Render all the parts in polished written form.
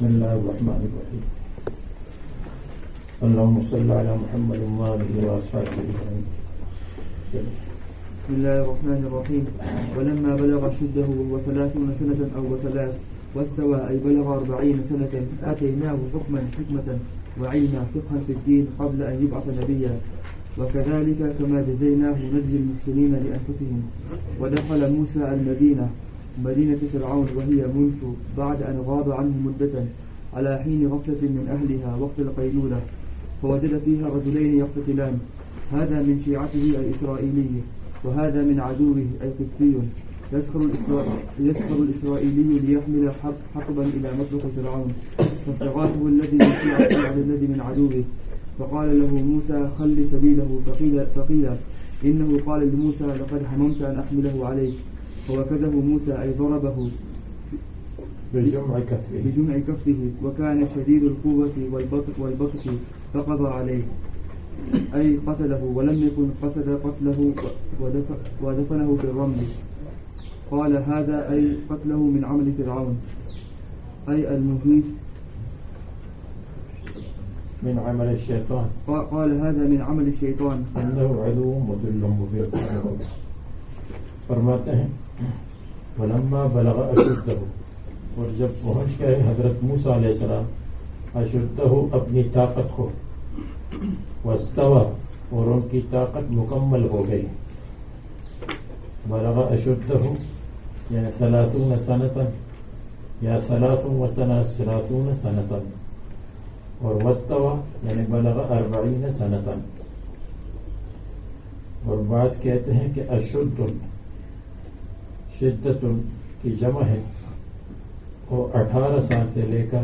الله الرحمن الرحيم اللهم صل على محمد وآله وأصحابه أجمعين. بسم الله الرحمن الرحيم. ولما بلغ شده وهو 30 سنة أو وثلاث واستوى أي بلغ 40 سنة آتيناه حكمة وعلما فقها في الدين قبل أن يبعث نبيا وكذلك كما جزيناه نجزي المحسنين لأنفسهم. ودخل موسى المدينة مدينة فرعون وهي منف بعد أن غاب عنه مدة على حين غفلة من أهلها وقت القيلولة فوجد فيها رجلين يقتتلان هذا من شيعته الإسرائيلي وهذا من عدوه أي قبطي يسخر الإسرائيلي ليحمل حطبا إلى مطبخ فرعون فاستغاثه الذي من شيعته على الذي من عدوه فقال له موسى خل سبيله فقيل إنه قال لموسى لقد هممت أن أحمله عليك فوكزه موسى أي ضربه بجمع كفه وكان شديد القوة والبطش فقضى عليه أي قتله ولم يكن قصد قتله ودفنه في الرمل. قال هذا أي قتله من عمل فرعون أي المهيج من عمل الشيطان. قال هذا من عمل الشيطان إنه عدو مضل مبين. فرماتے ہیں ولما بلغ اشدہ اور جب پہنچ گئے حضرت موسیٰ علیہ السلام اشدہ اپنی طاقت کو واستوى اور ان کی طاقت مکمل ہو گئی. بلغ اشدہ یعنی 30 سنة یا 30 سنة اور واستوى یعنی بلغ 40 سنة. اور بعض کہتے ہیں کہ اشد شدت کی جمع ہے اور 18 سال سے لے کر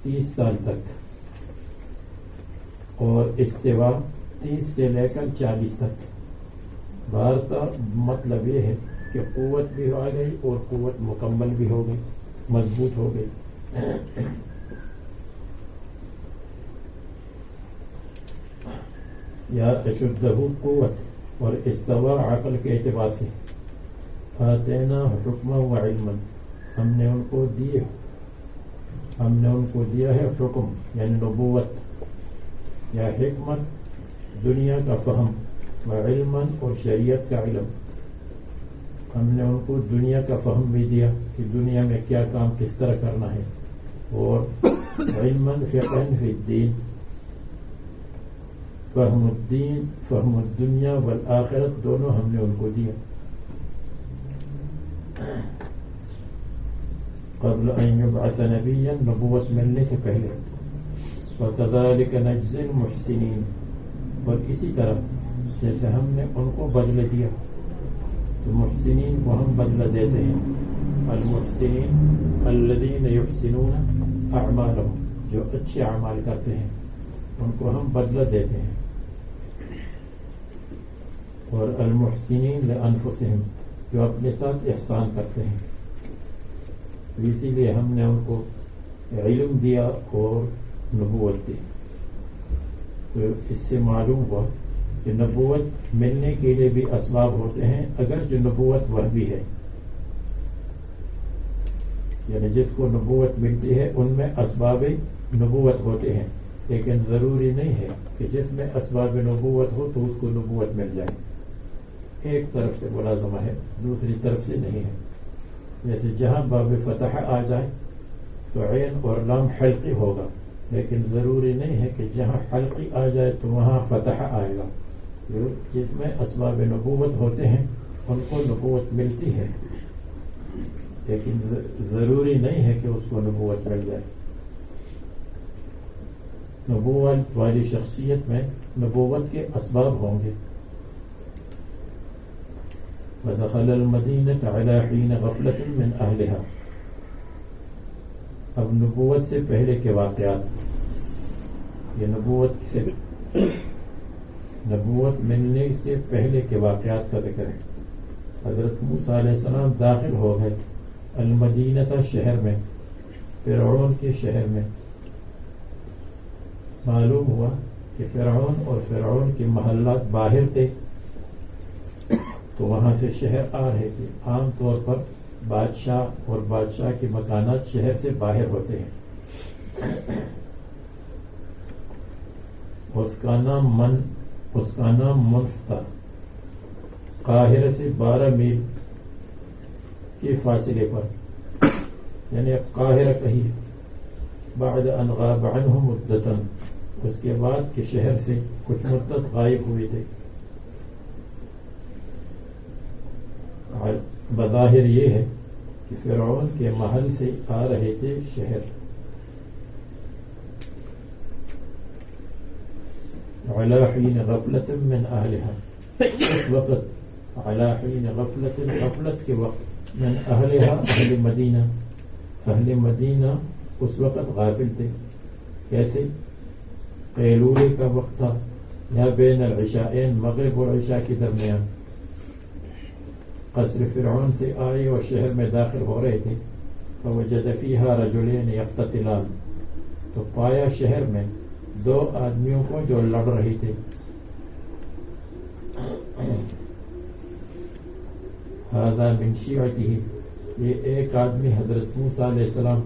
30 سال تک اور استوا 30 سے لے کر 40 تک. بہر کا مطلب یہ ہے کہ قوت بھی آ گئی اور قوت مکمل بھی ہو گئی مضبوط ہو گئی. یا اشدہ قوت اور استوا عقل کے اعتبار سے. آتینا حکما و علما ہم نے ان کو دیا ہے حکم یعنی نبوت یا حکمت دنیا کا فہم و علما اور شریعت کا علم. ہم نے ان کو دنیا کا فہم بھی دیا کہ دنیا میں کیا کام کس طرح کرنا ہے اور علما فقہ فی الدین فہم الدین فہم الدنیا والآخرت دونوں ہم نے ان کو دیا. قبل ان یبعث نبیا نبوت ملنے سے پہلے. وکذالک نجزی المحسنین اور اسی طرح جیسے ہم نے ان کو بدلہ دیا تو محسنین کو ہم بدلہ دیتے ہیں. المحسنین الذین یحسنون اعمالهم جو اچھے اعمال کرتے ہیں ان کو ہم بدلہ دیتے ہیں. اور المحسنین لانفسهم جو اپنے ساتھ احسان کرتے ہیں. اسی لیے ہم نے ان کو علم دیا اور نبوت دی. تو اس سے معلوم ہوا کہ نبوت ملنے کے لیے بھی اسباب ہوتے ہیں اگر جو نبوت وحی ہے یعنی جس کو نبوت ملتی ہے ان میں اسباب نبوت ہوتے ہیں لیکن ضروری نہیں ہے کہ جس میں اسباب نبوت ہو تو اس کو نبوت مل جائے. ایک طرف سے ملازمہ ہے دوسری طرف سے نہیں ہے. جیسے جہاں باب فتح آ جائے تو عین اور لام حلقی ہوگا لیکن ضروری نہیں ہے کہ جہاں حلقی آ جائے تو وہاں فتح آئے گا. جس میں اسباب نبوت ہوتے ہیں ان کو نبوت ملتی ہے لیکن ضروری نہیں ہے کہ اس کو نبوت مل جائے. نبوت والی شخصیت میں نبوت کے اسباب ہوں گے. ودخل المدینة على حين غفلة من أهلها. اب نبوت سے پہلے کے واقعات یہ نبوت ملنے سے پہلے کے واقعات کا ذکر ہے. حضرت موسیٰ علیہ السلام داخل ہو گئے المدینہ شہر میں فرعون کے شہر میں. معلوم ہوا کہ فرعون اور فرعون کے محلات باہر تھے تو وہاں سے شہر آ رہے تھے. عام طور پر بادشاہ اور بادشاہ کے مکانات شہر سے باہر ہوتے ہیں اس کا نام منف تھا. قاہرہ سے 12 میل کے فاصلے پر، یعنی اب قاہرہ کہیں بعد ان غاب عنہ مدتاً، اس کے بعد کہ شہر سے کچھ مدت غائب ہوئے تھے. بظاہر یہ ہے کہ فرعون کے محل سے آ رہے تھے شہر. علی حین غفلت من اہلها، اس وقت علی حین غفلت کے وقت، من اہلها اہل مدینہ، اہل مدینہ اس وقت غافل تھے. کیسے؟ قیلولے کا وقت تھا یا بین العشاءین، مغرب اور عشاء کے درمیان. قصر فرعون سے آئے اور شہر میں داخل ہو رہے تھے. فوجد فیہا رجلین یقتتلان، تو پایا شہر میں 2 آدمیوں کو جو لڑ رہے تھے. ھذا من شیعتہ، یہ ایک آدمی حضرت موسیٰ علیہ السلام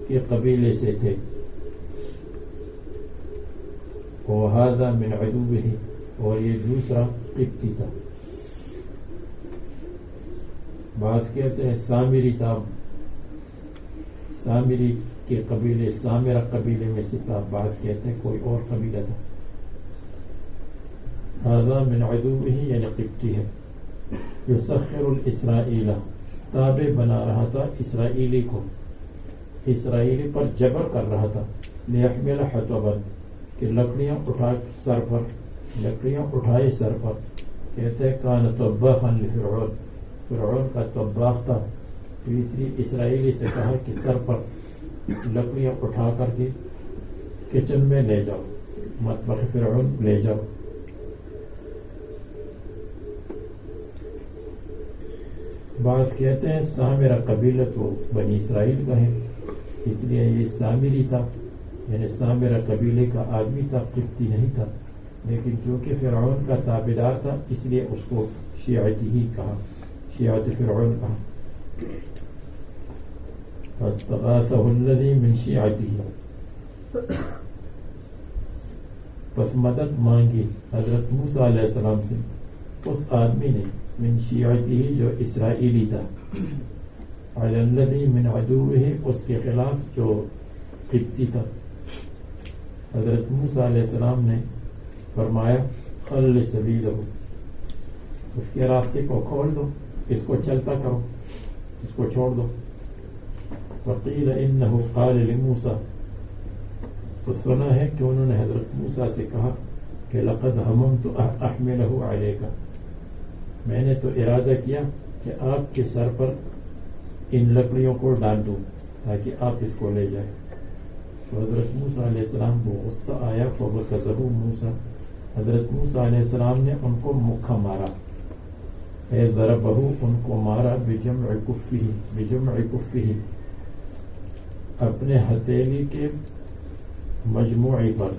کے قبیلے سے تھے. وھذا من عدوہ، اور یہ دوسرا قبطی تھا. بعض کہتے ہیں سامری تھا، سامری کے قبیلے، سامرہ قبیلے میں سے تھا. بعض کہتے ہیں کوئی اور قبیلہ تھا. ھذا من عدوہ یعنی قبطی ہے. یسخر الاسرائیل، تابع بنا رہا تھا اسرائیلی کو، اسرائیلی پر جبر کر رہا تھا. لیحمل حطبا، کہ لکڑیاں اٹھا سر پر، لکڑیاں اٹھائے سر پر. کہتے ہیں کان طباخا لفرعون، فرعون کا طباخ تھا. تو اس لیے اسرائیلی سے کہا کہ سر پر لکڑیاں اٹھا کر کے کچن میں لے جاؤ، مطبخ فرعون لے جاؤ. بعض کہتے ہیں سامرہ قبیلہ تو بنی اسرائیل کا ہے، اس لیے یہ سامری تھا، یعنی سامرہ قبیلے کا آدمی تھا، قبطی نہیں تھا. لیکن چونکہ فرعون کا تابعدار تھا اس لیے اس کو شیعتی ہی کہا، شیعت فرعون کہا. فاستغاثہ الذی من شیعتہ، پس مدد مانگی حضرت موسیٰ علیہ السلام سے اس آدمی نے، من شیعتہ جو اسرائیلی تھا، علی الذی من عدوہ اس کے خلاف جو قبطی تھا. حضرت موسیٰ علیہ السلام نے فرمایا خل سبیلہ، اس کے راستے کو کھول دو، اس کو چلتا کرو، اس کو چھوڑ دو. وقیل انہ قال لموسیٰ، تو سنا ہے کہ انہوں نے حضرت موسیٰ سے کہا کہ لقد ہممت احملہ علیک، میں نے تو ارادہ کیا کہ آپ کے سر پر ان لکڑیوں کو ڈال دوں تاکہ آپ اس کو لے جائیں. تو حضرت موسیٰ علیہ السلام کو غصہ آیا. فبکسہ موسیٰ، حضرت موسیٰ علیہ السلام نے ان کو مکہ مارا. اے ضربہ، ان کو مارا. بجمع کفہ، اپنے ہتھیلی کے مجموعی پر،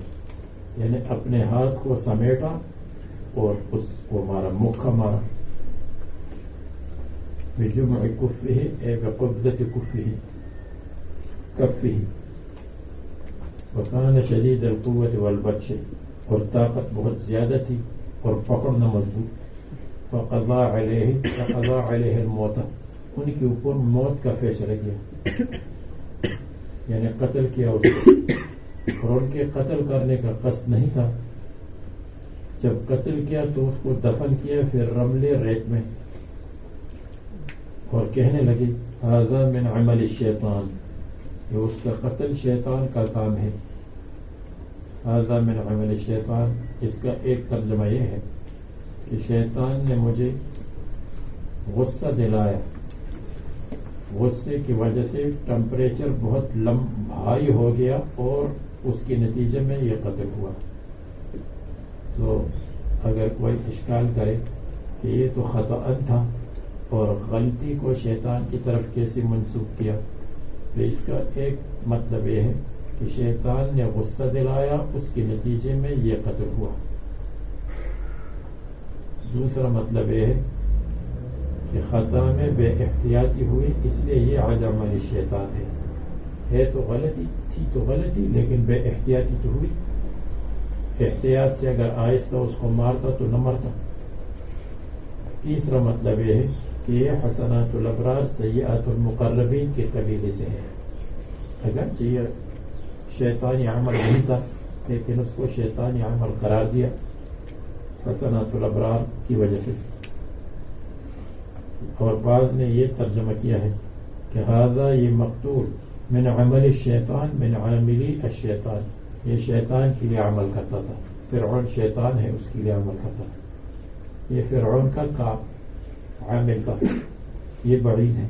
یعنی اپنے ہاتھ کو سمیٹا اور اس کو مارا، مکہ مارا. بجمع کفہ اے بقبضۃ کفہ. وکان شدید القوت والبطش، اور طاقت بہت زیادہ تھی اور پکڑنا مضبوط. فقضى عليه الموت، ان کے اوپر موت کا فیصلہ کیا، یعنی قتل کیا اس کو. اور ان کے قتل کرنے کا قصد نہیں تھا. جب قتل کیا تو اس کو دفن کیا پھر رمل ریت میں، اور کہنے لگے ھذا من عمل الشیطان، یہ اس کا قتل شیطان کا کام ہے. ھذا من عمل الشیطان، اس کا ایک ترجمہ یہ ہے کہ شیطان نے مجھے غصہ دلایا، غصے کی وجہ سے ٹمپریچر بہت ہائی ہو گیا اور اس کے نتیجے میں یہ قتل ہوا. تو اگر کوئی اشکال کرے کہ یہ تو خطأ تھا اور غلطی کو شیطان کی طرف کیسے منسوب کیا، تو اس کا ایک مطلب یہ ہے کہ شیطان نے غصہ دلایا، اس کے نتیجے میں یہ قتل ہوا. دوسرا مطلب یہ ہے کہ خطا میں بے احتیاطی ہوئی، اس لیے یہ عمل شیطان ہے، ہے تو غلطی تھی تو غلطی، لیکن بے احتیاطی تو ہوئی. احتیاط سے اگر آہستہ اس کو مارتا تو نہ مرتا. تیسرا مطلب یہ ہے کہ یہ حسنات الابرار سیئات المقربین کے قبیلے سے ہے. اگرچہ یہ شیطانی عمل نہیں تھا لیکن اس کو شیطانی عمل قرار دیا حسنات الابرار کی وجہ سے. اور بعض نے یہ ترجمہ کیا ہے کہ ھذا یہ مقتول من عمل الشیطان من عاملی الشیطان، یہ شیطان کے لیے عمل کرتا تھا. فرعون شیطان ہے، اس کے لیے عمل کرتا تھا. یہ فرعون کا عامل تھا. یہ بعید ہے.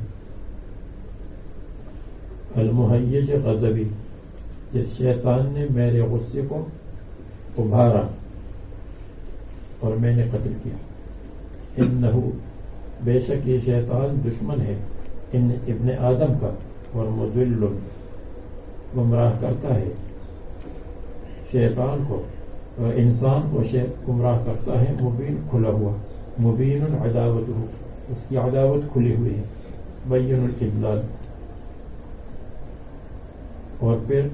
المہیج غضبی، جس شیطان نے میرے غصے کو ابھارا اور میں نے قتل کیا. انہو، بے شک یہ شیطان دشمن ہے ان ابن آدم کا، اور مضل، گمراہ کرتا ہے شیطان کو، اور انسان کو گمراہ کرتا ہے. مبین، کھلا ہوا. مبین عداوتہ، اس کی عداوت کھلی ہوئی ہے. بین الاضلال. اور پھر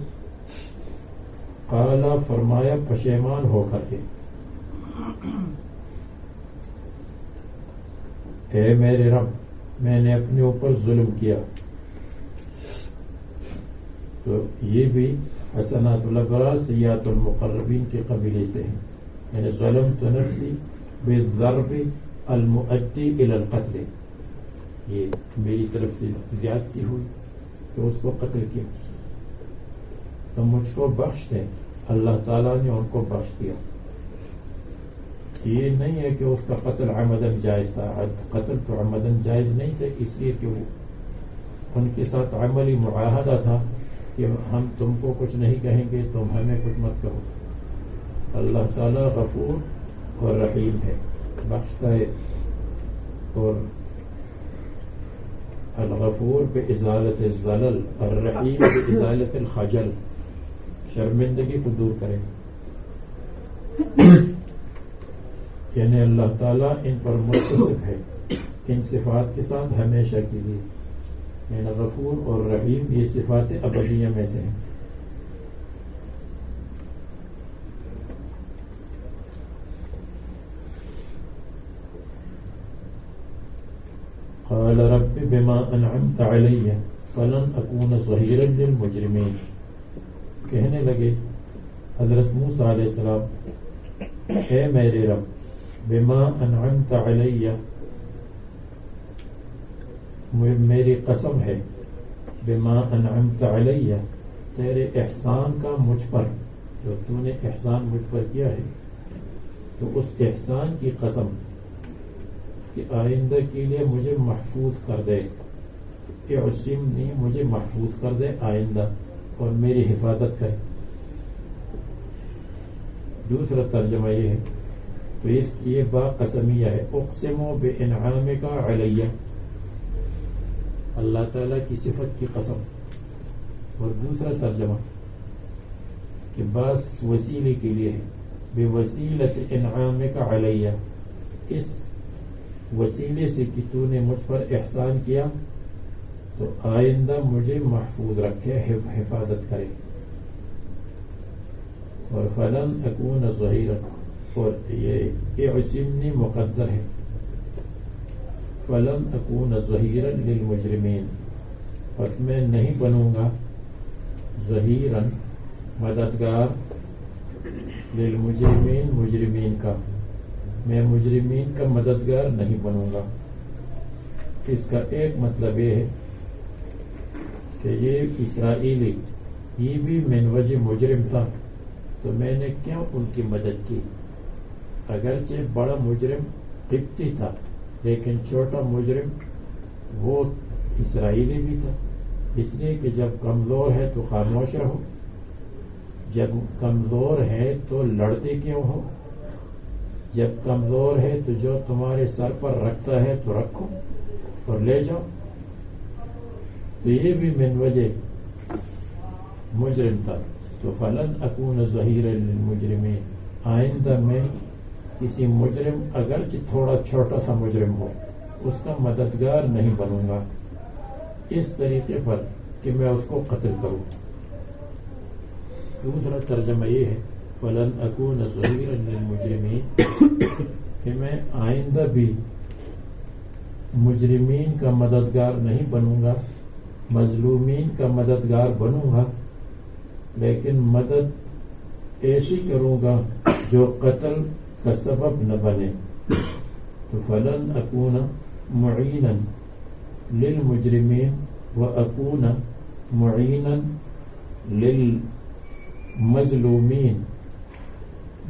قال، فرمایا پشیمان ہو کر کے، اے میرے رب، میں نے اپنے اوپر ظلم کیا. تو یہ بھی حسنات الابرار سیئات المقربین کے قبیلے سے ہیں. یعنی ظلمت نفسی بالضرب المؤدی الی القتل، یہ میری طرف سے زیادتی ہوئی کہ اس کو قتل کیا. تو مجھ کو بخش دیں. اللہ تعالیٰ نے ان کو بخش دیا. یہ نہیں ہے کہ اس کا قتل عمدن جائز تھا. قتل تو عمدن جائز نہیں تھا، اس لیے کہ وہ ان کے ساتھ عملی معاہدہ تھا کہ ہم تم کو کچھ نہیں کہیں گے، تم ہمیں کچھ مت کہو. اللہ تعالیٰ غفور اور رحیم ہے، بخشتا ہے. اور الغفور بازالت الزلل، الرحیم بازالت الخجل، شرمندگی کو دور کرے. یعنی اللہ تعالیٰ ان پر متصف ہے ان صفات کے ساتھ ہمیشہ کے لیے. یعنی غفور اور رحیم یہ صفات ابدیہ میں سے ہیں. قال رب بما انعمت علی فلن اکون ظہیرا للمجرمین. کہنے لگے حضرت موسیٰ علیہ السلام، اے میرے رب، بما انعمت علی، میری قسم ہے، بما انعمت علی، تیرے احسان کا مجھ پر، جو تو نے احسان مجھ پر کیا ہے، تو اس احسان کی قسم کہ آئندہ کے لیے مجھے محفوظ کر دے. اعصمنی، مجھے محفوظ کر دے آئندہ اور میری حفاظت کرے. دوسرا ترجمہ یہ ہے، تو اس کی با قسمیہ ہے. اقسم بانعامک علی، اللہ تعالیٰ کی صفت کی قسم. اور دوسرا ترجمہ کہ باس وسیلے کے لیے ہے، بوسیلۃ انعامک علی، اس وسیلے سے کہ تو نے مجھ پر احسان کیا تو آئندہ مجھے محفوظ رکھے، حفاظت کرے. اور فلن اکون ظہیرا، اور یہ اعصمنی مقدر ہے. فلن اکون ظہیرا للمجرمین، پس میں نہیں بنوں گا ظہیرا مددگار، للمجرمین مجرمین کا، میں مجرمین کا مددگار نہیں بنوں گا. اس کا ایک مطلب یہ ہے کہ یہ اسرائیلی یہ بھی من وجہ مجرم تھا، تو میں نے کیوں ان کی مدد کی. اگرچہ بڑا مجرم قبطی تھا لیکن چھوٹا مجرم وہ اسرائیلی بھی تھا. اس لیے کہ جب کمزور ہے تو خاموش رہو، جب کمزور ہے تو لڑتے کیوں ہو، جب کمزور ہے تو جو تمہارے سر پر رکھتا ہے تو رکھو اور لے جاؤ. تو یہ بھی من وجہ مجرم تھا. تو فلن اکون ظہیرا للمجرمین، آئندہ میں کسی مجرم اگرچہ تھوڑا چھوٹا سا مجرم ہو اس کا مددگار نہیں بنوں گا. اس طریقے پر کہ میں اس کو قتل کروں. دوسرا ترجمہ یہ ہے فلن اکون ظہیرا للمجرمین کہ میں آئندہ بھی مجرمین کا مددگار نہیں بنوں گا، مظلومین کا مددگار بنوں گا، لیکن مدد ایسی کروں گا جو قتل کا سبب نہ بنے. تو فلن اکون معینا للمجرمین واکون معینا للمظلومین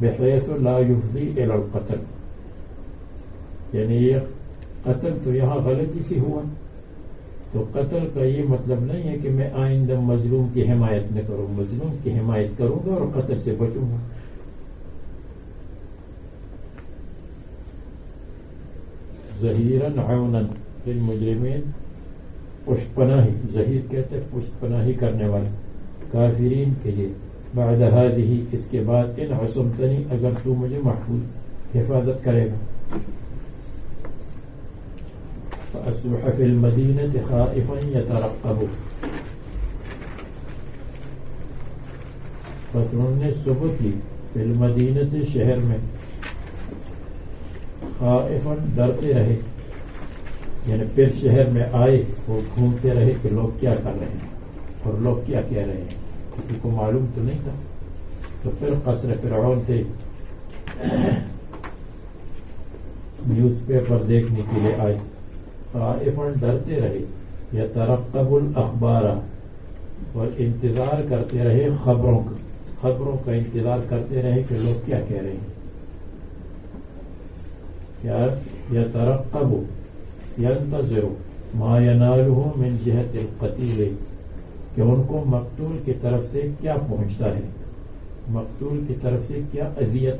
بحیث لا یفضی الی القتل. یعنی یہ قتل تو یہاں غلطی سے ہوا، تو قتل کا یہ مطلب نہیں ہے کہ میں آئندہ مظلوم کی حمایت نہ کروں، مظلوم کی حمایت کروں گا اور قتل سے بچوں گا. ظہیراً عونا للمجرمین، پشت پناہی، ظہیر کہتے ہیں پشت پناہی کرنے والے کافرین کے لیے. بعد ہذہ، اس کے بعد ان عصمتنی، اگر تو مجھے محفوظ حفاظت کرے گا. فأصبح في المدينة خائفا يترقب، بس انہوں نے صبح کی فی المدینت، شہر میں، خائفا ڈرتے رہے، یعنی پھر شہر میں آئے وہ گھومتے رہے کہ لوگ کیا کر رہے ہیں اور لوگ کیا کہہ رہے ہیں، کسی کو معلوم تو نہیں تھا. تو پھر قصر فرعون سے نیوز پیپر دیکھنے کے لیے آئے. خائفاً ڈرتے رہے، یترقب الاخبار، اور انتظار کرتے رہے خبروں کا انتظار کرتے رہے کہ لوگ کیا کہہ رہے ہیں. کیا یترقب ینتظر ما ینالہ من جہت القتیل، کہ ان کو مقتول کی طرف سے کیا پہنچتا ہے، مقتول کی طرف سے کیا اذیت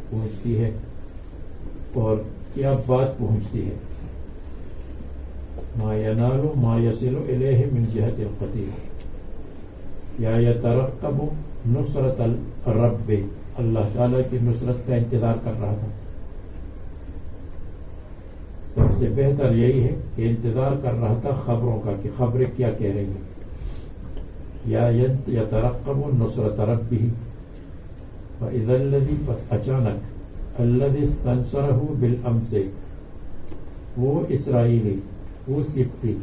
پہنچتی ہے اور کیا بات پہنچتی ہے. ما ینال ما یصل الیہ من جہت القتیل. یا یترقب نصرت الرب، اللہ تعالیٰ کی نصرت کا انتظار کر رہا تھا. سب سے بہتر یہی ہے کہ انتظار کر رہا تھا خبروں کا کہ خبریں کیا کہہ رہی ہیں. یا یترقب نصرت ربہ، فاذا الذی، پس اچانک، الذی استنصرہ بالامس، وہ اسرائیلی، وہ سبتی،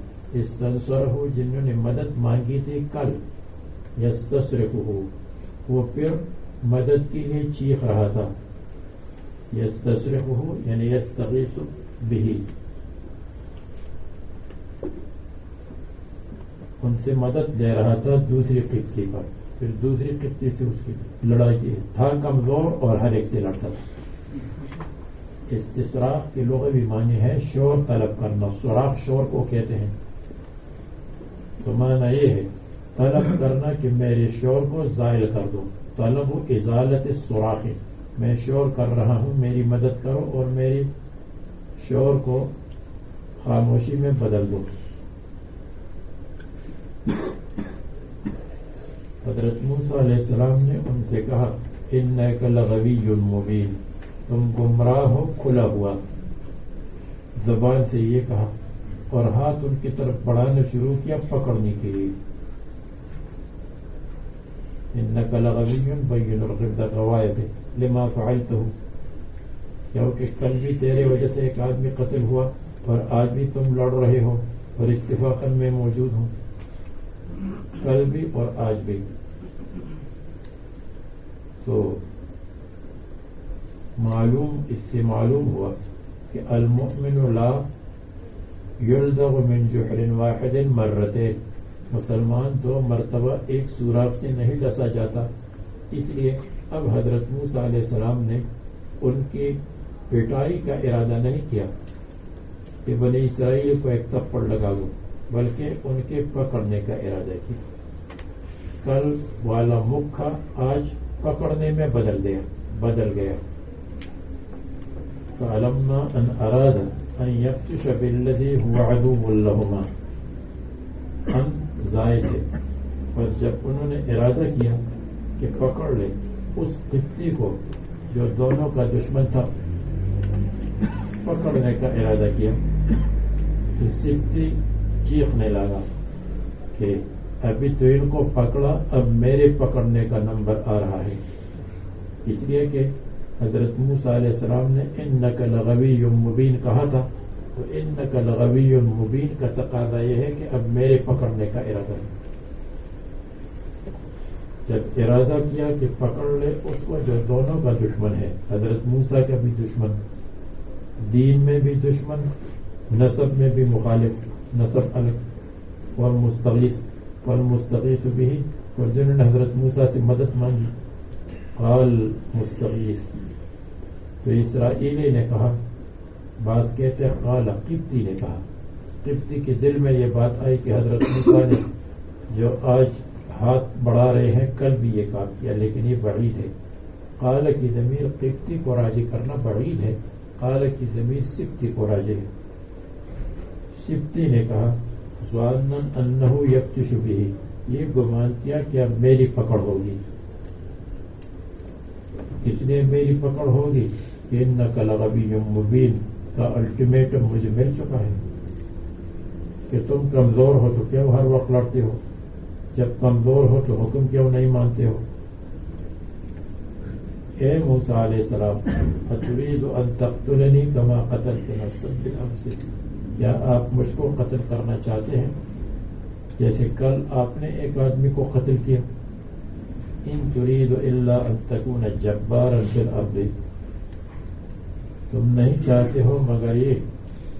استنصرہ جنہوں نے مدد مانگی تھی کل، یستصرخہ، وہ پھر مدد کے لیے چیخ رہا تھا. یستصرخہ یعنی یستغیث بہ، ان سے مدد لے رہا تھا دوسری قبطی پر. پھر دوسری قبطی سے اس کی لڑائی کی، تھا کمزور اور ہر ایک سے لڑتا تھا. استصراخ کے لغوی معنی ہے شور طلب کرنا، سوراخ شور کو کہتے ہیں. تو معنی یہ ہے طلب کرنا کہ میرے شور کو زائل کر دو. طلب و ازالت الصراخ، میں شور کر رہا ہوں، میری مدد کرو اور میری شور کو خاموشی میں بدل دو. حضرت موسیٰ علیہ السلام نے ان سے کہا انک لغوی مبین، تم گمراہ ہو کھلا ہوا. زبان سے یہ کہا اور ہاتھ ان کی طرف بڑھانا شروع کیا پکڑنے کے لیے. انک لغوی بین الغبدۃ غوایت لما فعلتہ، کیونکہ کل بھی تیرے وجہ سے ایک آدمی قتل ہوا اور آج بھی تم لڑ رہے ہو اور اتفاقاً میں موجود ہوں، کل بھی اور آج بھی. تو معلوم، اس سے معلوم ہوا کہ المؤمن لا یلدغ من جحر واحد مرتين، مسلمان دو مرتبہ ایک سوراخ سے نہیں ڈسا جاتا. اس لیے اب حضرت موسیٰ علیہ السلام نے ان کی پٹائی کا ارادہ نہیں کیا کہ بنی اسرائیل کو ایک تھپڑ لگا دو، بلکہ ان کے پکڑنے کا ارادہ کیا. کل والا مکھا آج پکڑنے میں بدل گیا. فَلَمَّا أَنْ أَرَادَ أَنْ يَبْطِشَ بِالَّذِي هُوَ عَدُوٌّ لَهُمَا، ان زائد ہے، بس جب انہوں نے ارادہ کیا کہ پکڑ لے اس قبطی کو جو دونوں کا دشمن تھا، پکڑنے کا ارادہ کیا، تو قبطی چیخنے لگا کہ ابھی تو ان کو پکڑا، اب میرے پکڑنے کا نمبر آ رہا ہے. اس لیے کہ حضرت موسیٰ علیہ السلام نے انک لغوی مبین کہا تھا، تو انک لغوی مبین کا تقاضا یہ ہے کہ اب میرے پکڑنے کا ارادہ ہے. جب ارادہ کیا کہ پکڑ لے اس کو جو دونوں کا دشمن ہے، حضرت موسیٰ کا بھی دشمن، دین میں بھی دشمن، نسب میں بھی مخالف، نسب الگ، اور مستغیث بھی، اور جنہوں نے حضرت موسیٰ سے مدد مانگی، قال مستغیث. تو اسرائیلی نے کہا، بعض کہتے ہیں قال قبطی نے کہا. قبطی کے دل میں یہ بات آئی کہ حضرت موسیٰ نے جو آج ہاتھ بڑھا رہے ہیں کل بھی یہ کام کیا، لیکن یہ بعید ہے. قال کی ضمیر قبطی کو راجع کرنا بعید ہے، قال کی ضمیر سبتی کو راجع ہے. سبتی نے کہا ظانا انہ یبطش بہ، یہ گمان کیا کہ اب میری پکڑ ہوگی. اس لیے میری پکڑ ہوگی کہ انک لغوی مبین کا الٹیمیٹم مجھے مل چکا ہے کہ تم کمزور ہو تو کیوں ہر وقت لڑتے ہو، جب کمزور ہو تو حکم کیوں نہیں مانتے ہو. اے موسیٰ علیہ السلام، اتريد ان تقتلنی کما قتلت نفسا بالامس، کیا آپ مجھ کو قتل کرنا چاہتے ہیں جیسے کل آپ نے ایک آدمی کو قتل کیا. ان تريد الا ان تكون جبارا في الارض، تم نہیں چاہتے ہو مگر یہ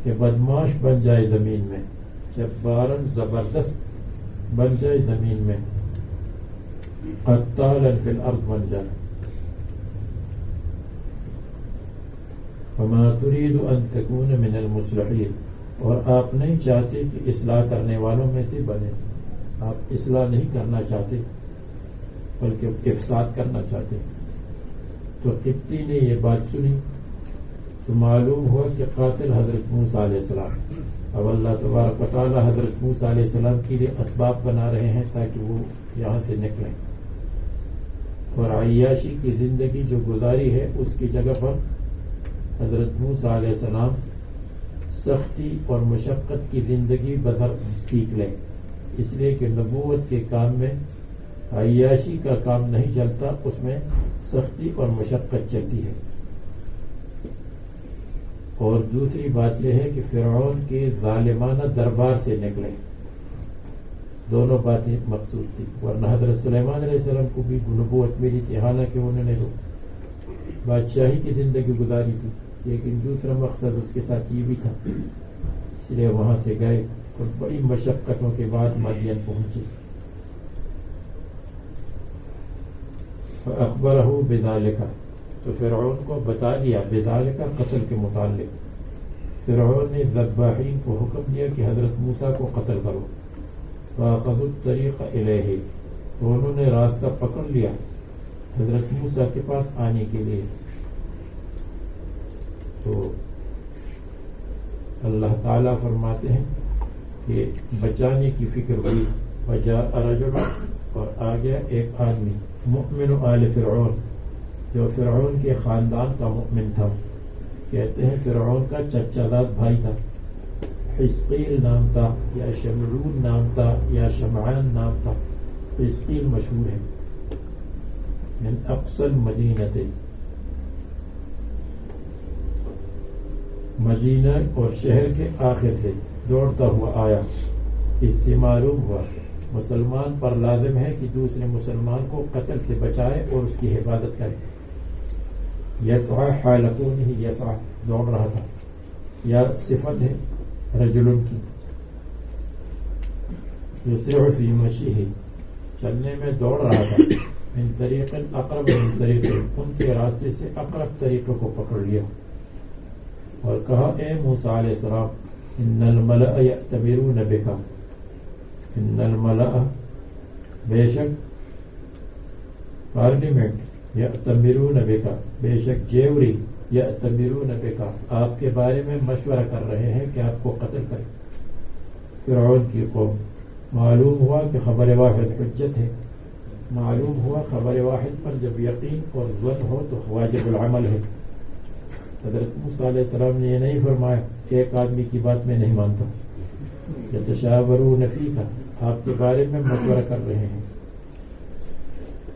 کہ بدماش بن جائے زمین میں، جبارا زبردست بن جائے زمین میں، قتالا فی الارض بن جائے. وما تريد ان تكون من المصلحین، اور آپ نہیں چاہتے کہ اصلاح کرنے والوں میں سے بنے. آپ اصلاح نہیں کرنا چاہتے بلکہ افساد کرنا چاہتے. تو قبطی نے یہ بات سنی تو معلوم ہوا کہ قاتل حضرت موسیٰ علیہ السلام. اب اللہ تبارک و تعالی حضرت موسیٰ علیہ السلام کے لیے اسباب بنا رہے ہیں تاکہ وہ یہاں سے نکلیں، اور عیاشی کی زندگی جو گزاری ہے اس کی جگہ پر حضرت موسیٰ علیہ السلام سختی اور مشقت کی زندگی بسر سیکھ لیں. اس لیے کہ نبوت کے کام میں عیاشی کا کام نہیں چلتا، اس میں سختی اور مشقت چلتی ہے. اور دوسری بات یہ ہے کہ فرعون کے ظالمانہ دربار سے نکلے. دونوں باتیں مقصود تھی، ورنہ حضرت سلیمان علیہ السلام کو بھی نبوت ملی تھی، حالانکہ انہوں نے بادشاہی کی زندگی گزاری تھی، لیکن دوسرا مقصد اس کے ساتھ یہ بھی تھا. اس لیے وہاں سے گئے اور بڑی مشقتوں کے بعد مدین پہنچے. فأخبرہ بذالک، تو فرعون کو بتا دیا بذالک قتل کے متعلق. فرعون نے ذباحین کو حکم دیا کہ حضرت موسیٰ کو قتل کرو. فأخذوا الطریق الیہ، تو انہوں نے راستہ پکڑ لیا حضرت موسیٰ کے پاس آنے کے لیے. تو اللہ تعالیٰ فرماتے ہیں کہ بچانے کی فکر ہوئی. وجاء رجل، اور آ گیا ایک آدمی، مؤمن آل فرعون، جو فرعون کے خاندان کا مؤمن تھا. کہتے ہیں فرعون کا چچا زاد بھائی تھا، حزقیل نام تھا، یا شمعون نام تھا، یا شمعان نام تھا. حزقیل مشہور ہے. من اقصى المدینہ، مدینہ اور شہر کے آخر سے دوڑتا ہوا آیا. اس سے معلوم ہوا مسلمان پر لازم ہے کہ دوسرے مسلمان کو قتل سے بچائے اور اس کی حفاظت کرے. یسعی حال کونہ یسعی، دوڑ رہا تھا، یا صفت ہے رجل کی. یسرع فی مشیہ، چلنے میں دوڑ رہا تھا. من طریق اقرب من طریق، ان کے راستے سے اقرب طریقے کو پکڑ لیا اور کہا اے موسیٰ علیہ السلام، ان الملأ یأتمرون بک، ان الملأ، بے شک پارلیمنٹ، یأتمرون بک، بے شک جیوری، یأتمرون بک، آپ کے بارے میں مشورہ کر رہے ہیں کہ آپ کو قتل کریں. فرعون کی قوم. معلوم ہوا کہ خبر واحد حجت ہے. معلوم ہوا خبر واحد پر جب یقین اور ظن ہو تو واجب العمل ہے. حضرت موسیٰ علیہ السلام نے یہ نہیں فرمایا ایک آدمی کی بات میں نہیں مانتا، یتشاورون فیک، آپ کے بارے میں مشورہ کر رہے ہیں،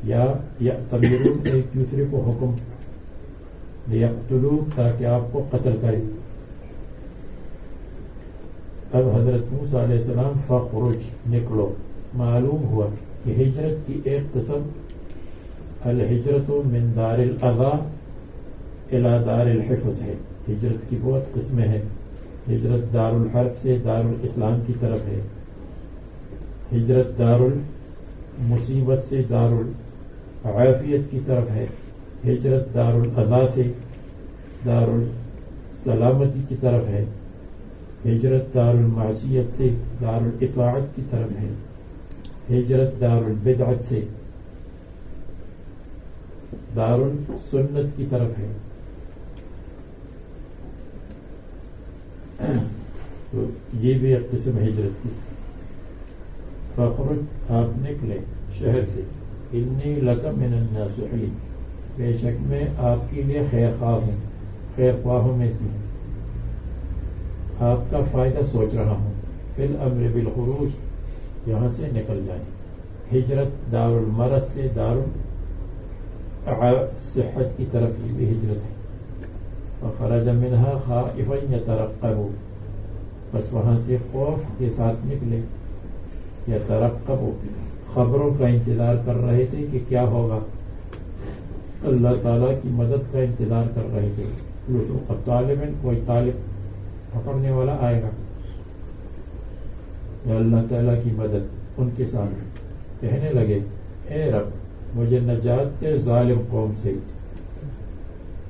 یا یأتمرون ایک دوسرے کو حکم، لیقتلوک تاکہ آپ کو قتل کریں۔ اب حضرت موسیٰ علیہ السلام فخرج نکلو، معلوم ہوا کہ ہجرت کی ایک قسم الہجرت من دار الاذى الى دار الحفظ ہے۔ ہجرت کی بہت قسمیں ہیں، ہجرت دار الحرب سے دار الاسلام کی طرف ہے، ہجرت دار المصیبت سے دار العافیت کی طرف ہے، ہجرت دار الاذى سے دار السلامتی کی طرف ہے، ہجرت دار المعصیت سے دار الاطاعت کی طرف ہے، ہجرت دار البدعت سے دار السنت کی طرف ہے۔ تو یہ بھی ایک قسم ہجرت کی۔ فخرج، آپ نکلے شہر سے، انی لک من الناصحین، بے شک میں آپ کے لیے خیر خواہ ہوں، خیر خواہوں میں سے آپ کا فائدہ سوچ رہا ہوں۔ فی الامر بالخروج، یہاں سے نکل جائیں۔ ہجرت دار المرض سے دار الصحت کی طرف یہ بھی ہجرت ہے۔ وخرج منها خائفا یترقب، بس وہاں سے خوف کے ساتھ نکلے، یترقب، خبروں کا انتظار کر رہے تھے کہ کیا ہوگا، اللہ تعالیٰ کی مدد کا انتظار کر رہے تھے۔ طالباً کوئی طالب پکڑنے والا آئے گا، یا اللہ تعالیٰ کی مدد ان کے سامنے۔ کہنے لگے، اے رب مجھے نجات دے ظالم قوم سے۔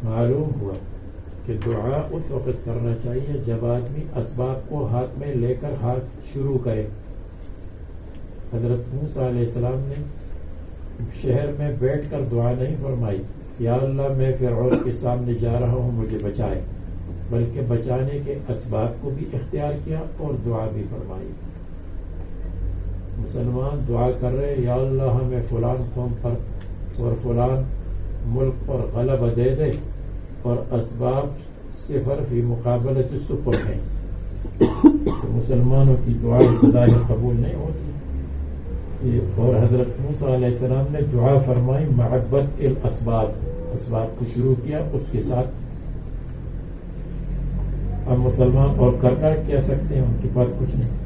معلوم ہوا کہ دعا اس وقت کرنا چاہیے جب آدمی اسباب کو ہاتھ میں لے کر ہاتھ شروع کرے۔ حضرت موسیٰ علیہ السلام نے شہر میں بیٹھ کر دعا نہیں فرمائی، یا اللہ میں فرعون کے سامنے جا رہا ہوں مجھے بچائے، بلکہ بچانے کے اسباب کو بھی اختیار کیا اور دعا بھی فرمائی۔ مسلمان دعا کر رہے، یا اللہ ہمیں فلان قوم پر اور فلان ملک پر غلبہ دے دے، اور اسباب صفر فی مقابلت السپر ہیں، تو مسلمانوں کی دعا ظاہر قبول نہیں ہوتی۔ اور حضرت موسیٰ علیہ السلام نے دعا فرمائی محبت الاسباب، اسباب کو شروع کیا اس کے ساتھ۔ اب مسلمان اور کر کہہ سکتے ہیں، ان کے پاس کچھ نہیں۔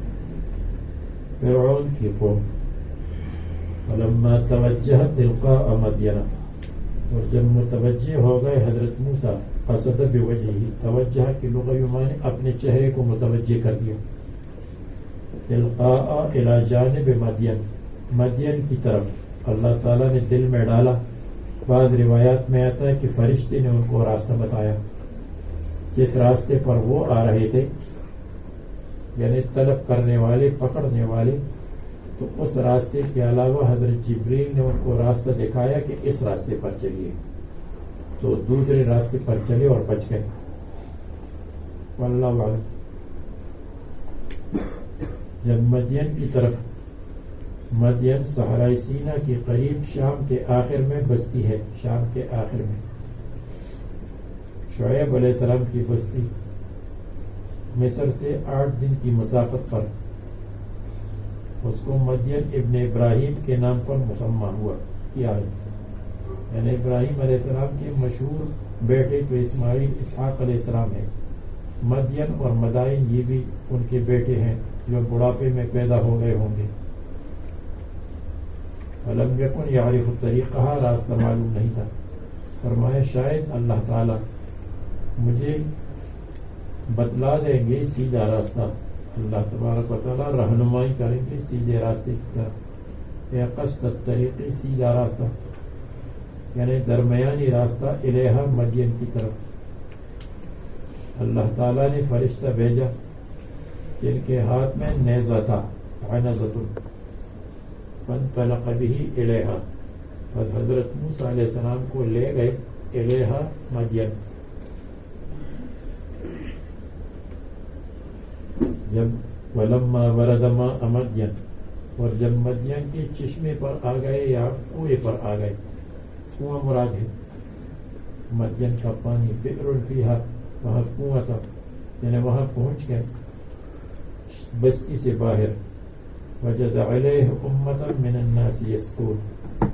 فرعون کی قوم فلما توجہ تلقاء مدین، اور جب متوجہ ہو گئے حضرت موسیٰ، قصد بوجہہ، توجہ کی لغوی معنی اپنے چہرے کو متوجہ کر دیا، تلقاء الی جانب مدین، مدین کی طرف اللہ تعالیٰ نے دل میں ڈالا۔ بعض روایات میں آتا ہے کہ فرشتے نے ان کو راستہ بتایا، جس راستے پر وہ آ رہے تھے، یعنی طلب کرنے والے، پکڑنے والے، تو اس راستے کے علاوہ حضرت جبریل نے ان کو راستہ دکھایا کہ اس راستے پر چلیے، تو دوسرے راستے پر چلے اور بچ گئے۔ واللہ اعلم۔ جب مدین کی طرف، مدین صحرائے سینا کے قریب شام کے آخر میں بستی ہے، شام کے آخر میں شعیب علیہ السلام کی بستی، مصر سے 8 دن کی مسافت پر، اس کو مدین ابن ابراہیم کے نام پر مسمى ہوا کیا ہے، یعنی ابراہیم علیہ السلام کے مشہور بیٹے تو اسماعیل اسحاق علیہ السلام ہے۔ مدین اور مدائن یہ بھی ان کے بیٹے ہیں جو بڑھاپے میں پیدا ہو گئے ہوں گے۔ ولم یکن یعرف الطریق، کہا راستہ معلوم نہیں تھا، فرمایا شاید اللہ تعالیٰ مجھے بتلا دیں گے سیدھا راستہ، اللہ تبارک و تعالیٰ رہنمائی کریں گے سیدھے راستے کی طرف، یا قصد الطریق، سیدھا راستہ یعنی درمیانی راستہ، الیہا مدین کی طرف۔ اللہ تعالیٰ نے فرشتہ بھیجا جن کے ہاتھ میں نیزہ تھا، عنزۃ، فانطلق به الیہا، بس حضرت موسیٰ علیہ السلام کو لے گئے الیہا مدین۔ جب ولما ورد ماء مدین، اور جب مدین کے چشمے پر آ گئے یا کنویں پر آ گئے، کنواں مراد ہے مدین کا پانی، بئر فیہا، وہاں کنواں تھا، یعنی وہاں پہنچ گئے، بستی سے باہر وجد علیہ امتا من الناس یسقون،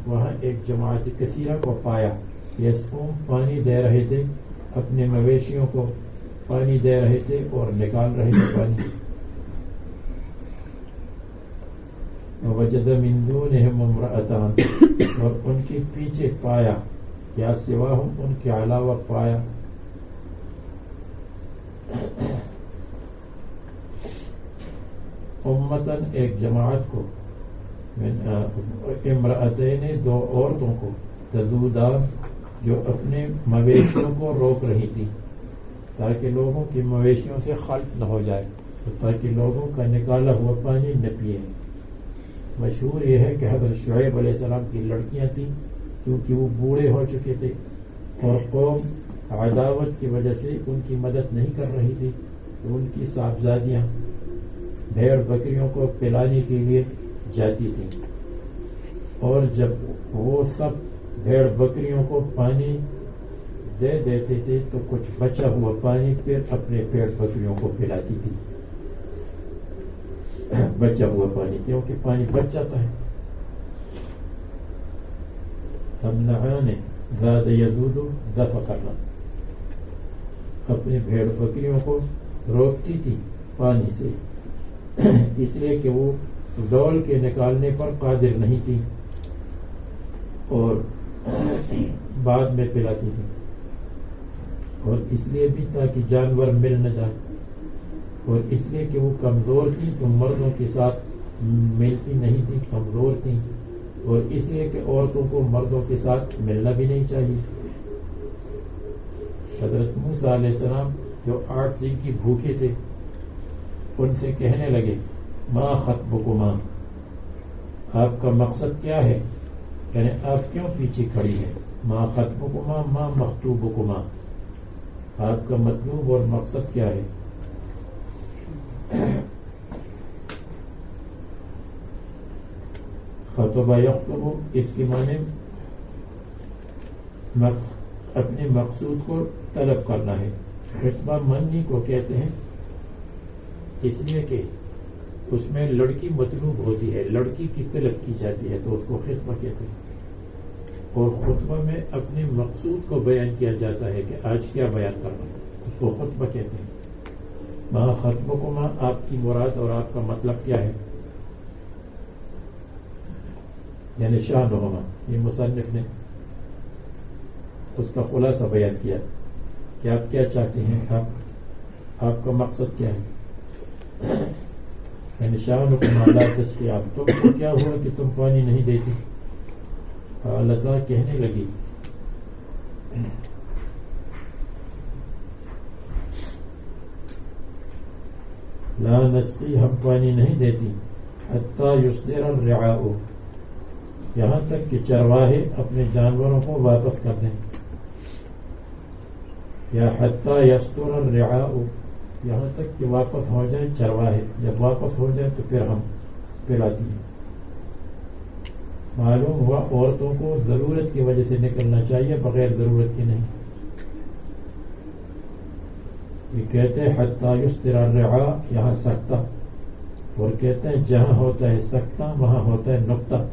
وہاں ایک جماعت کثیرہ کو پایا، یسقون پانی دے رہے تھے، اپنے مویشیوں کو پانی دے رہے تھے اور نکال رہے تھے پانی. وجد من دونہم امرأتان، اور ان کے پیچھے پایا، یا سواہم ان کے علاوہ پایا، امتن ایک جماعت کو، امرأتین دو عورتوں کو، تذودان جو اپنے مویشیوں کو روک رہی تھی تاکہ لوگوں کی مویشیوں سے خلط نہ ہو جائے، تاکہ لوگوں کا نکالا ہوا پانی نہ پیے. مشہور یہ ہے کہ حضرت شعیب علیہ السلام کی لڑکیاں تھیں، کیونکہ وہ بوڑھے ہو چکے تھے اور قوم عداوت کی وجہ سے ان کی مدد نہیں کر رہی تھی، تو ان کی صاحبزادیاں بھیڑ بکریوں کو پلانے کے لیے جاتی تھیں، اور جب وہ سب بھیڑ بکریوں کو پانی دے دیتے تھے تو کچھ بچا ہوا پانی پھر اپنے بھیڑ بکریوں کو پلاتی تھی. بچا ہوا پانی، کیونکہ پانی بچ جاتا ہے. تمنعان زاد یزود دفع کرنا، اپنے بھیڑ بکریوں کو روکتی تھی پانی سے، اس لیے کہ وہ ڈول کے نکالنے پر قادر نہیں تھی اور بعد میں پلاتی تھی، اور اس لیے بھی تاکہ جانور مل نہ جائے، اور اس لیے کہ وہ کمزور تھی تو مردوں کے ساتھ ملتی نہیں تھی، کمزور تھی، اور اس لیے کہ عورتوں کو مردوں کے ساتھ ملنا بھی نہیں چاہیے. حضرت موسیٰ علیہ السلام جو 8 دن کی بھوکے تھے، ان سے کہنے لگے ما خطبکما، آپ کا مقصد کیا ہے، یعنی آپ کیوں پیچھے کھڑی ہے. ما خطبکما ما مخطوبکما، آپ کا مطلوب اور مقصد کیا ہے. خطبہ یخطب اس کی معنی اپنے مقصود کو طلب کرنا ہے. خطبہ منی کو کہتے ہیں اس لیے کہ اس میں لڑکی مطلوب ہوتی ہے، لڑکی کی طلب کی جاتی ہے تو اس کو خطبہ کہتے ہیں. اور خطبہ میں اپنے مقصود کو بیان کیا جاتا ہے کہ آج کیا بیان کرنا ہے، اس کو خطبہ کہتے ہیں. ماں خطبکما، آپ کی مراد اور آپ کا مطلب کیا ہے، یعنی شأنہما. یہ مصنف نے اس کا خلاصہ بیان کیا کہ آپ کیا چاہتے ہیں، آپ کا مقصد کیا ہے. یعنی شأنکما لا تسقی، آپ تم کو کیا ہوا کہ تم پانی نہیں دیتی. اللہ کہنے لگی لا نسقی، ہم پانی نہیں دیتی، حتی یصدر الرعاء، یہاں تک کہ چرواہے اپنے جانوروں کو واپس کر دیں، یا حتی یصدر الرعاء، یہاں تک کہ واپس ہو جائیں چرواہے. جب واپس ہو جائیں تو پھر ہم پلاتی ہیں. معلوم ہوا عورتوں کو ضرورت کی وجہ سے نکلنا چاہیے، بغیر ضرورت کے نہیں. یہ کہتے ہیں حتی یصدر الرعاء، یہاں سکتہ، اور کہتے ہیں جہاں ہوتا ہے سکتہ وہاں ہوتا ہے نقطہ.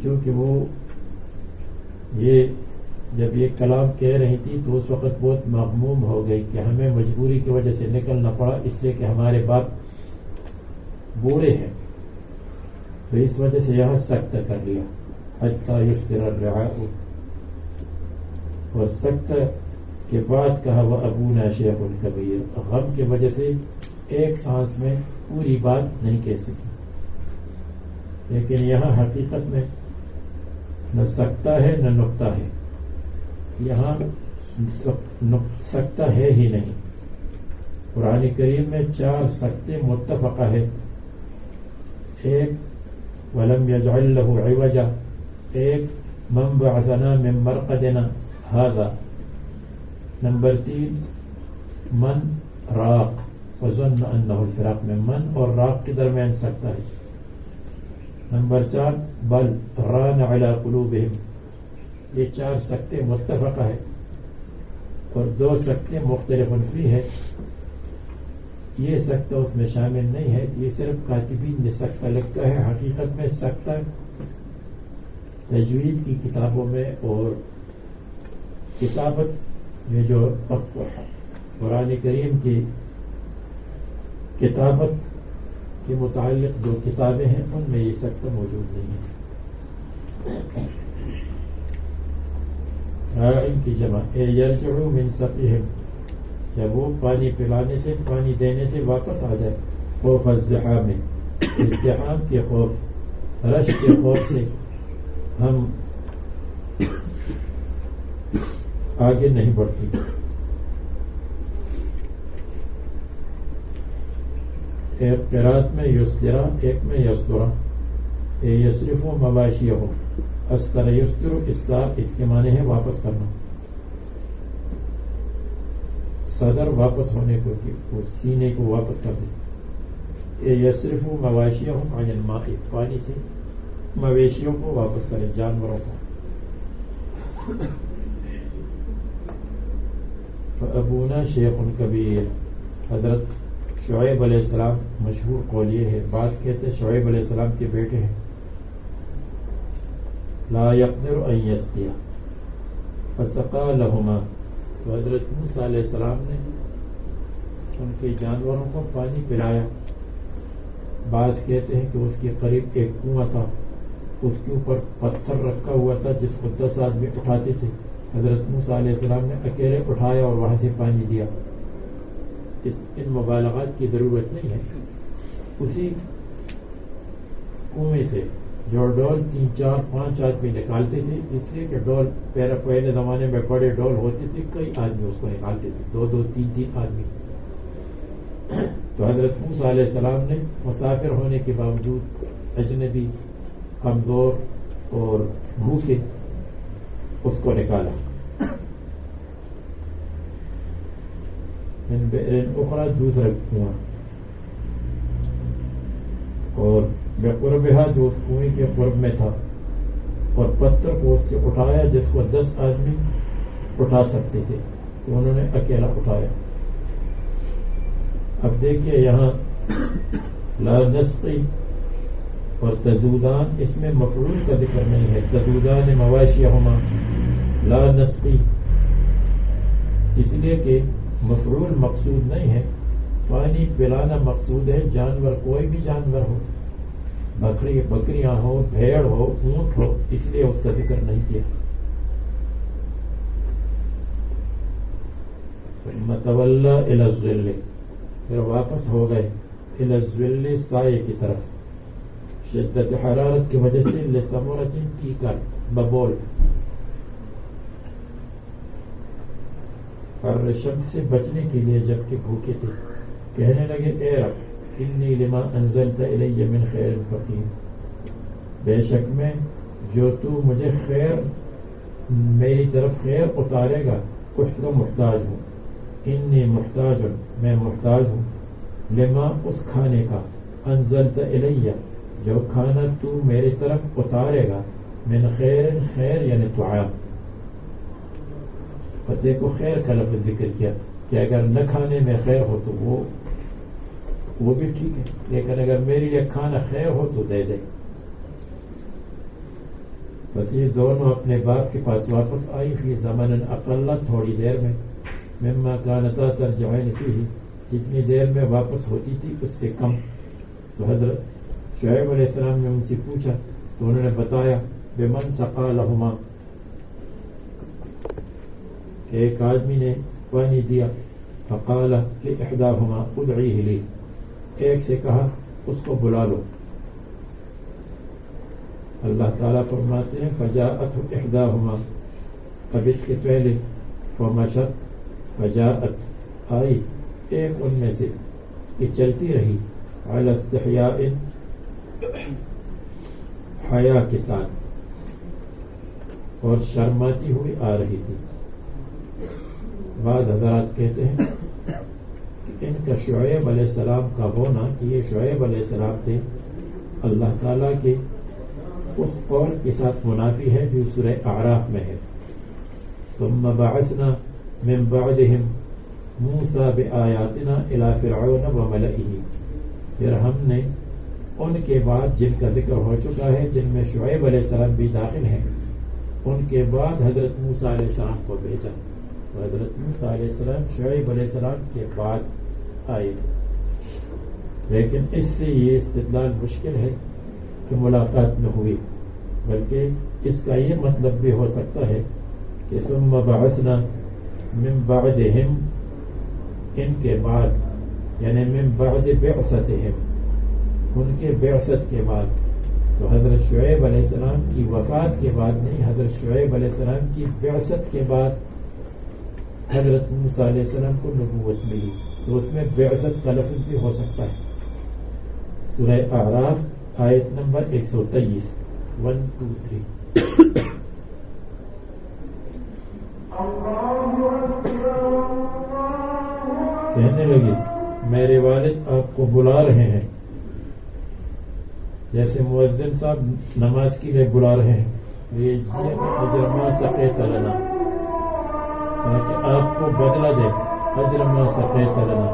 چونکہ وہ یہ جب یہ کلام کہہ رہی تھی تو اس وقت بہت مغموم ہو گئی کہ ہمیں مجبوری کی وجہ سے نکلنا پڑا، اس لیے کہ ہمارے باپ بوڑھے ہیں، تو اس وجہ سے یہاں سکتہ کر لیا حتی یصدر الرعاء. اور سکتہ کے بعد کہا وہ ابونا شیخ کبیر، غم کی وجہ سے ایک سانس میں پوری بات نہیں کہہ سکی. لیکن یہاں حقیقت میں نہ سکتہ ہے نہ نقطہ ہے، یہاں سکتہ ہے ہی نہیں. قرآن کریم میں 4 سکتے متفقہ ہے. ایک وَلَمْ يَجْعَلْ لَهُ عِوَجًا، ایک مَنْ بَعَثَنَا مِنْ مَرْقَدِنَا هَذَا. نمبر 3 من راق وظن انه الفراق، میں من اور راق کے درمیان سکتا ہے. نمبر 4 بل ران علی قلوبہم، یہ 4 سکتے متفقہ ہے. اور 2 سکتے مختلف فی ہے. یہ سختہ اس میں شامل نہیں ہے، یہ صرف کاتبین نے سختہ لگتا ہے. حقیقت میں سختہ تجوید کی کتابوں میں اور کتابت میں جو قرآن کریم کی کتابت کے متعلق جو کتابیں ہیں ان میں یہ سختہ موجود نہیں ہے. راعٍ کی جمع یرجعوا من سقیہم، جب وہ پانی پلانے سے، پانی دینے سے واپس آ جائے. خوف الزحام، ازدحام کے خوف، رش کے خوف سے ہم آگے نہیں بڑھتی. ایک قرات میں یسدرا، ایک میں یسدرا. یصرف و مواشی ہو، استر یستر استار، اس کے معنی ہے واپس کرنا. صدر واپس ہونے کو، سینے کو واپس کر دے. یصرف و مواشی ہو عن الماء، پانی سے مویشیوں کو واپس کریں، جانوروں کو. ابونا شیخ کبیر، حضرت شعیب علیہ السلام مشہور قول یہ ہے، بعض کہتے ہیں شعیب علیہ السلام کے بیٹے ہیں. لا يقدر ان يسقي فسقى لهما، تو حضرت موسیٰ علیہ السلام نے ان کے جانوروں کو پانی پلایا. بعض کہتے ہیں کہ اس کے قریب ایک کنواں تھا، اس کے اوپر پتھر رکھا ہوا تھا جس کو 10 آدمی اٹھاتے تھے. حضرت موسیٰ علیہ السلام نے اکیلے اٹھایا اور وہاں سے پانی دیا. ان مبالغات کی ضرورت نہیں ہے. اسی کنویں سے جو ڈول 3 4 5 آدمی نکالتے تھے، اس لیے کہ ڈول پہلے زمانے میں بڑے ڈول ہوتے تھے، کئی آدمی اس کو نکالتے تھے، 2 2 3 3 آدمی. تو حضرت موسیٰ علیہ السلام نے مسافر ہونے کے باوجود، اجنبی، کمزور اور بھوکے، اس کو نکالا. من بئر اخرى، دوسرا کنواں، اور بقربها، جو کنویں کے قرب میں تھا، اور پتھر کو اس سے اٹھایا جس کو 10 آدمی اٹھا سکتے تھے، تو انہوں نے اکیلا اٹھایا. اب دیکھیے یہاں لا نسقی اور تزودان، اس میں مفعول کا ذکر نہیں ہے. تزودان مواشیہما لا نسقی، اس لیے کہ مفعول مقصود نہیں ہے. پانی پلانا مقصود ہے. جانور، کوئی بھی جانور ہو، بکریاں ہو، بھیڑ ہو، اونٹ ہو، اس لیے اس کا ذکر نہیں کیا. متولا الی الظل، پھر واپس ہو گئے الی الظل، سائے کی طرف. شدت حرارت کی وجہ سے لثمرۃ کی کر، ببول، اور شمس سے بچنے کے لیے جبکہ بھوکے تھے. کہنے لگے اے رب، انی لما انزلت الی من خیر فقیر، بے شک میں جو تو مجھے خیر، میری طرف خیر اتارے گا، اس کو محتاج ہوں. انی محتاج، میں محتاج ہوں. لما، اس کھانے کا، انزلت الی، جو کھانا تو میری طرف اتارے گا، من خیر، خیر یعنی طعام. فتح کو خیر کا لفظ ذکر کیا کہ اگر نہ کھانے میں خیر ہو تو وہ بھی ٹھیک ہے، لیکن اگر میرے لیے کھانا خیر ہو تو دے دے. بس یہ دونوں اپنے باپ کے پاس واپس آئی. فی زمن اقل، تھوڑی دیر میں، مما کانتا ترجعین فیہ، جتنی دیر میں واپس ہوتی تھی اس سے کم. تو حضرت شعیب علیہ السلام نے ان سے پوچھا تو انہوں نے بتایا بمن سقا لہما، کہ ایک آدمی نے پانی دیا. فقال لإحداہما ادعیہ لی، ایک سے کہا اس کو بلا لو. اللہ تعالیٰ فرماتے ہیں فجاءت احداہما، اب اس کے پہلے فمشت، فجاءت، آئی ایک ان میں سے، کہ چلتی رہی، علی استحیاء، حیا کے ساتھ، اور شرماتی ہوئی آ رہی تھی. بعض حضرات کہتے ہیں کہ ان کا شعیب علیہ السلام کا ہونا، کہ یہ شعیب علیہ السلام تھے، اللہ تعالیٰ کے اس قول کے ساتھ منافی ہے جو سورہ اعراف میں ہے. ثم بعثنا من بعدهم موسیٰ بآیاتنا الی فرعون وملئہ، پھر ہم نے ان کے بعد جن کا ذکر ہو چکا ہے، جن میں شعیب علیہ السلام بھی داخل ہیں، ان کے بعد حضرت موسیٰ علیہ السلام کو بھیجا. تو حضرت موسیٰ علیہ السلام شعیب علیہ السلام کے بعد آئے. لیکن اس سے یہ استدلال مشکل ہے کہ ملاقات نہ ہوئی، بلکہ اس کا یہ مطلب بھی ہو سکتا ہے کہ ثم بعثنا من بعدہم، ان کے بعد، یعنی من بعد بعثتہم، ان کے بعثت کے بعد. تو حضرت شعیب علیہ السلام کی وفات کے بعد نہیں، حضرت شعیب علیہ السلام کی بعثت کے بعد حضرت موسیٰ علیہ السلام کو نبوت ملی. تو اس میں بعثت کا لفظ بھی ہو سکتا ہے. سورہ اعراف آیت نمبر 123 1 2 3. کہنے لگے میرے والد آپ کو بلا رہے ہیں، جیسے مؤذن صاحب نماز کے لیے بلا رہے ہیں، اجر ما سقیت لنا، تاکہ آپ کو بدلہ دے. اجر ما سقیت لنا،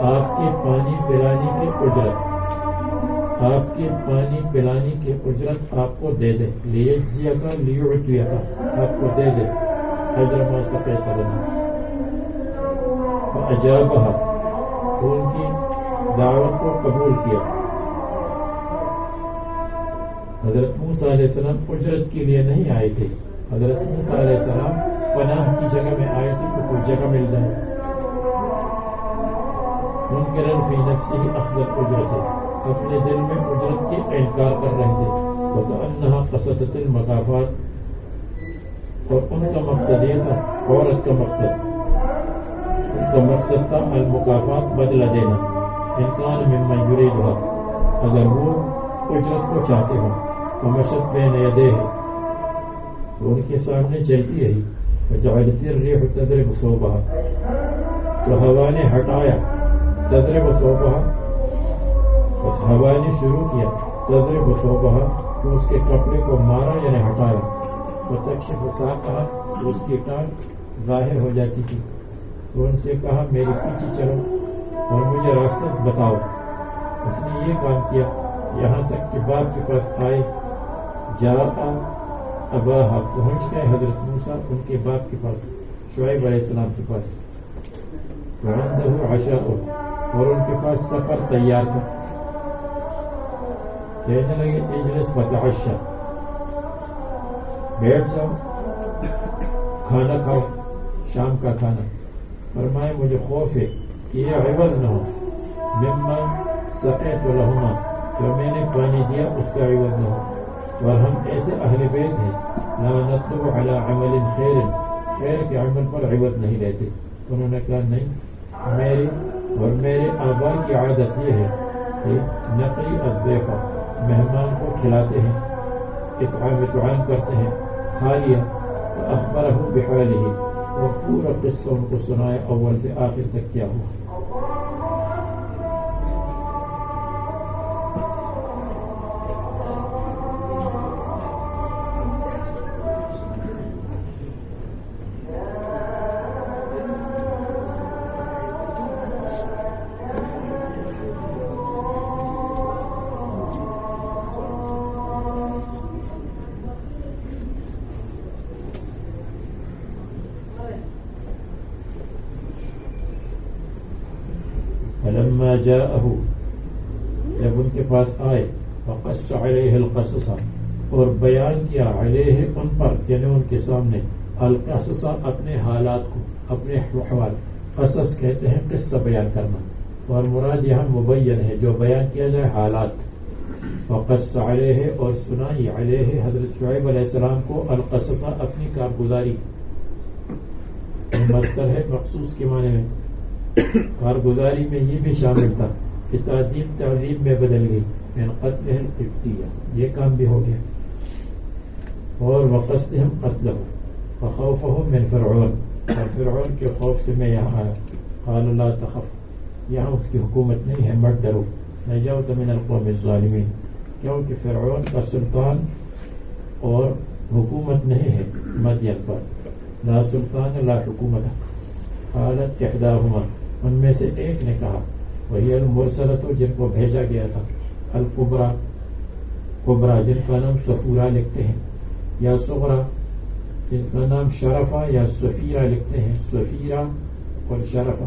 آپ کے پانی پلانے کی اجرت، آپ کے پانی پلانے کی اجرت آپ کو دے دے. لیجزیکا لیعطیکا، آپ کو دے دے. اجر ما سقیت لنا. فاجابہا، ان کی دعوت کو قبول کیا. حضرت موسیٰ علیہ السلام اجرت کے لیے نہیں آئے تھے، حضرت موسیٰ علیہ السلام پناہ کی جگہ میں آئے تھے کہ کوئی جگہ مل جائے. منکرا فی نفسہ اخذ الاجرت، اپنے دل میں اجرت کے انکار کر رہے تھے. وکأنہا قصدت المکافات، اور ان کا مقصد یہ تھا، عورت کا مقصد، ان کا مقصد تھا المکافات، بدلہ دینا. ان کان ممن یریدھا، اگر وہ اجرت کو چاہتے ہوں. فمشت بین یدیہ، تو ان کے سامنے چلتی رہی. وجعلت الريح تضرب ثوبها، تو ہوا نے ہٹایا. تضرب ثوبها، بس ہوا نے شروع کیا تضرب ثوبها، تو اس کے کپڑے کو مارا یعنی ہٹایا. وتکشف ساقها، تو اس کی ٹانگ ظاہر ہو جاتی تھی. تو ان سے کہا میرے پیچھے چلو اور مجھے راستہ بتاؤ. اس نے یہ کام کیا یہاں تک کہ باپ کے پاس آئے. جاء اباہا، پہنچ گئے حضرت موسیٰ ان کے باپ کے پاس، شعیب علیہ السلام کے پاس. وعندہ عشاء، اور ان کے پاس سفر تیار تھا. کہنے لگے اجلس فتعشا، بیٹھ جاؤ کھانا کھاؤ، شام کا کھانا. فرمائے مجھے خوف ہے کہ یہ عوض نہ ہو، مما سقیت لہما، جو میں نے پانی دیا اس کا عوض نہ ہو. اور ہم ایسے اہل بیت ہیں، لا نطلب علی عمل خیر، خیر کے عمل پر عوض نہیں لیتے. انہوں نے کہا نہیں، میری اور میرے آبا کی عادت یہ ہے کہ نقی الضیفہ، مہمان کو کھلاتے ہیں، اطعام کرتے ہیں. کھا لیا فاخبرہ بحالہ، اور پورا قصہ ان کو سنایا اول سے آخر تک کیا ہوا. فلما جاءه، جب ان کے پاس آئے، فقص علیہ القصص، اور بیان کیا علیہ ان پر، یعنی ان کے سامنے، القصص اپنے حالات کو، اپنے احوال. قصص کہتے ہیں قصہ بیان کرنا، اور مراد یہاں مبین ہے، جو بیان کیا جائے حالات. فقص علیہ، اور سنائی علیہ حضرت شعیب علیہ السلام کو، القصص اپنی کارگزاری. مصدر ہے مخصوص کے معنی میں، کارگزاری میں یہ بھی شامل تھا کہ تعظیم میں بدل گئی. من قتل القبطیہ، یہ کام بھی ہو گیا. اور وقصدہم قتلہ، وخوفہم من فرعون، اور فرعون کے خوف سے میں یہاں آیا. قال لا تخف، یہاں اس کی حکومت نہیں ہے، مت ڈرو. نجوت من القوم الظالمین، کیونکہ فرعون کا سلطان اور حکومت نہیں ہے مدین پر. لا سلطان لا حکومت. قالت احداہما، ان میں سے ایک نے کہا وہی المرسلۃ جن کو بھیجا گیا تھا، الکبرا کبرا جن کا نام صفورہ لکھتے ہیں، یا صغرا جن کا نام شرفہ یا صفیرہ لکھتے ہیں، صفیرہ اور شرفہ.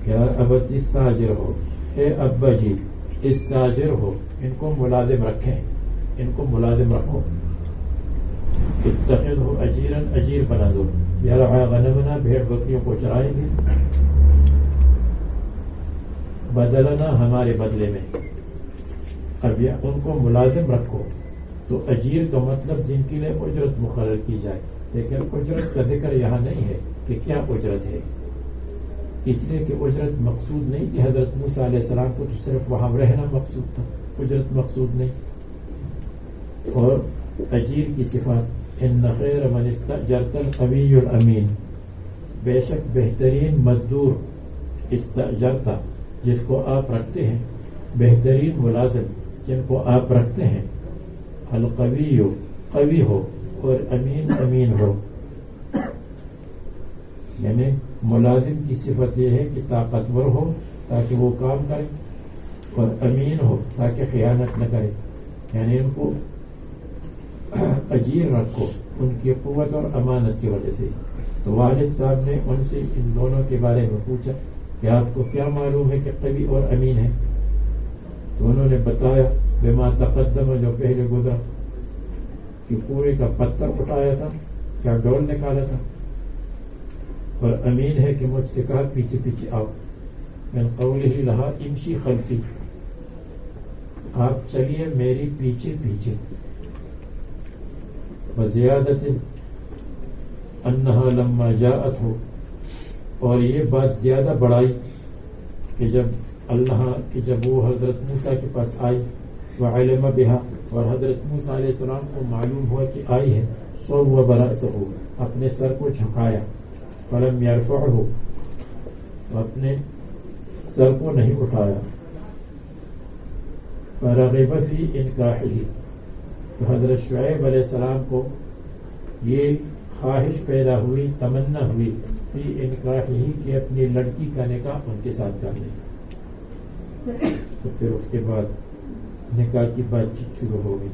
کیا ابت استاجر ہو، اے ابا جی استاجر ہو، ان کو ملازم رکھیں، ان کو ملازم رکھو. اتخذ ہو اجیرن اجیر بنا دو، یرعی غنمنا بھیڑ بکریوں کو چرائیں گے، بدلنا ہمارے بدلے میں. اب ان کو ملازم رکھو. تو اجیر کا مطلب جن کے لیے اجرت مقرر کی جائے، لیکن اجرت کا ذکر یہاں نہیں ہے کہ کیا اجرت ہے، اس لیے کہ اجرت مقصود نہیں کہ حضرت موسیٰ علیہ السلام کو تو صرف وہاں رہنا مقصود تھا، اجرت مقصود نہیں. اور اجیر کی صفات ان خیر من استأجرت القوی الامین، بے شک بہترین مزدور استأجرتا جس کو آپ رکھتے ہیں، بہترین ملازم جن کو آپ رکھتے ہیں، القوی قوی ہو اور امین امین ہو. یعنی ملازم کی صفت یہ ہے کہ طاقتور ہو تاکہ وہ کام کرے، اور امین ہو تاکہ خیانت نہ کرے. یعنی ان کو اجیر رکھو ان کی قوت اور امانت کی وجہ سے. تو والد صاحب نے ان سے ان دونوں کے بارے میں پوچھا کہ آپ کو کیا معلوم ہے کہ قوی اور امین ہے؟ تو انہوں نے بتایا بما تقدم جو پہلے گزرا کہ پورے کا پتھر اٹھایا تھا، کیا ڈول نکالا تھا، اور امین ہے کہ مجھ سے کہا پیچھے پیچھے آؤ. من قولہ لہا امشی خلفی، آپ چلیے میری پیچھے پیچھے. وزیادت انہا لما جاءت ہو، اور یہ بات زیادہ بڑھائی کہ جب وہ حضرت موسیٰ کے پاس آئی، وعلم بها، اور حضرت موسیٰ علیہ السلام کو معلوم ہوا کہ آئی ہے، صوب رأسہ، اپنے سر کو جھکایا، فلم یرفعہ، اپنے سر کو نہیں اٹھایا، فرغب فی انکاحہ، تو حضرت شعیب علیہ السلام کو یہ خواہش پیدا ہوئی، تمنا ہوئی فی انکاحہ کہ اپنی لڑکی کا نکاح ان کے ساتھ کر لیں. تو پھر اس کے بعد نکاح کی بات چیت شروع ہو گئی.